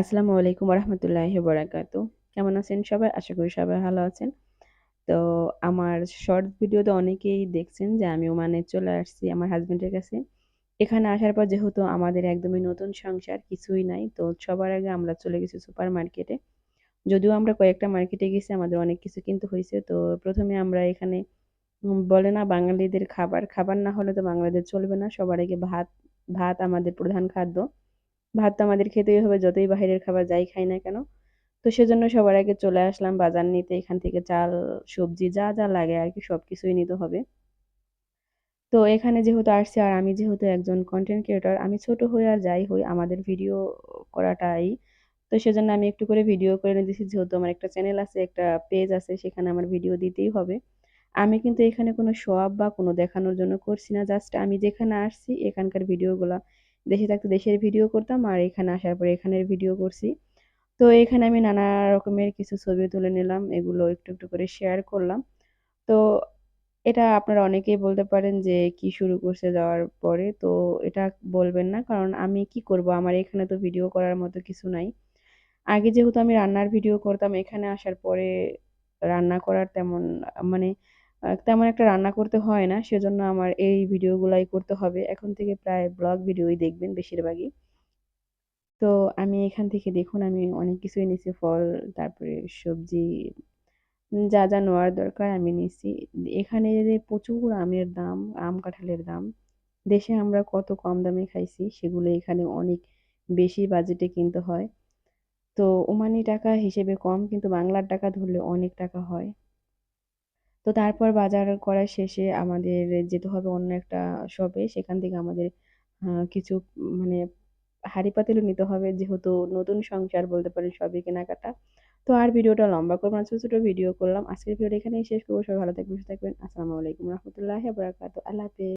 আসসালামু আলাইকুম ওয়া বারাকাতু। কেমন আছেন সবাই? আশা করি সবাই ভালো আছেন। তো আমার শর্ট ভিডিওতে অনেকেই দেখছেন যে আমি ওমানে চলে আসছি আমার হাসব্যান্ডের কাছে। এখানে আসার পর যেহেতু আমাদের একদমই নতুন সংসার, কিছুই নাই। তো সবার আগে আমরা চলে গেছি সুপার মার্কেটে। যদিও আমরা কয়েকটা মার্কেটে গেছি, আমাদের অনেক কিছু কিনতে হইছে। তো ১ম এ আমরা এখানে বলে না বাঙালিদের খাবার, খাবার না হলে তো বাঙালিদের চলবে না। সবার আগে ভাত, ভাত আমাদের প্রধান খাদ্য। ভাত তো আমাদের খেতেই হবে যতই বাহিরের খাবার যাই খাই না কেন। তো সেজন্য সবার আগে চলে আসলাম বাজার নিতে। এখান থেকে চাল, সবজি যা লাগে আরকি সবকিছুই নিতে হবে। তো এখানে যেহেতু আসছি আর আমি যেহেতু একজন কনটেন্ট ক্রিয়েটর, আমি ছোট হই আর যাই হই আমাদের ভিডিও করাটাই। তো সেজন্য আমি একটু করে ভিডিও করে নিতেছি যেহেতু আমার একটা চ্যানেল আছে, একটা পেজ আছে সেখানে আমার ভিডিও দিতেই হবে। আমি কিন্তু এখানে কোনো শো অফ বা কোনো দেখানোর জন্য করছি না। জাস্ট আমি যেখানে আসছি এখানকার ভিডিওগুলা দেশে থাকতে দেশের ভিডিও করতাম আর এখানে আসার পরে এখানের ভিডিও করছি। তো এখানে আমি নানা রকমের কিছু ছবি তুলে নিলাম। এগুলো একটু করে শেয়ার করলাম। তো এটা আপনারা অনেকেই বলতে পারেন যে কি শুরু করছে যাওয়ার পরে। তো এটা বলবেন না। কারণ আমি কি করব? আমার এখানে তো ভিডিও করার মতো কিছু নাই। আগে যেহেতু আমি রান্নার ভিডিও করতাম, এখানে আসার পরে রান্না করার তেমন মানে তেমন একটা রান্না করতে হয় না। সেজন্য আমার এই ভিডিওগুলাই করতে হবে। এখন থেকে প্রায় ব্লগ ভিডিওই দেখবেন বেশিরভাগই। তো আমি এখান থেকে দেখুন আমি অনেক কিছুই নিছি ফল, তারপরে সবজি যা নেওয়ার দরকার আমি নিছি। এখানে যে প্রচুর আমের দাম, আম কাঁঠালের দাম। দেশে আমরা কত কম দামে খাইছি সেগুলো এখানে অনেক বেশি বাজেটে কিনতে হয়। তো ওমানি টাকা হিসেবে কম কিন্তু বাংলার টাকা ধরলে অনেক টাকা হয়। তো তারপর বাজার করা শেষে আমাদের যেতে হবে অন্য একটা শপে। সেখান থেকে আমাদের কিছু মানে হাঁড়ি-পাতিলও নিতে হবে যেহেতু নতুন সংসার বলতে পারেন সবই কেনাকাটা। তো আর ভিডিওটা লম্বা করব না, ছোট ভিডিও করলাম। আজকের ভিডিওটা এখানেই শেষ করব। সবাই ভালো থাকবেন, সুস্থ থাকবেন। আসসালামু আলাইকুম ওয়া রাহমাতুল্লাহি ওয়া বারাকাতুহু। আল্লাহ হাফেজ।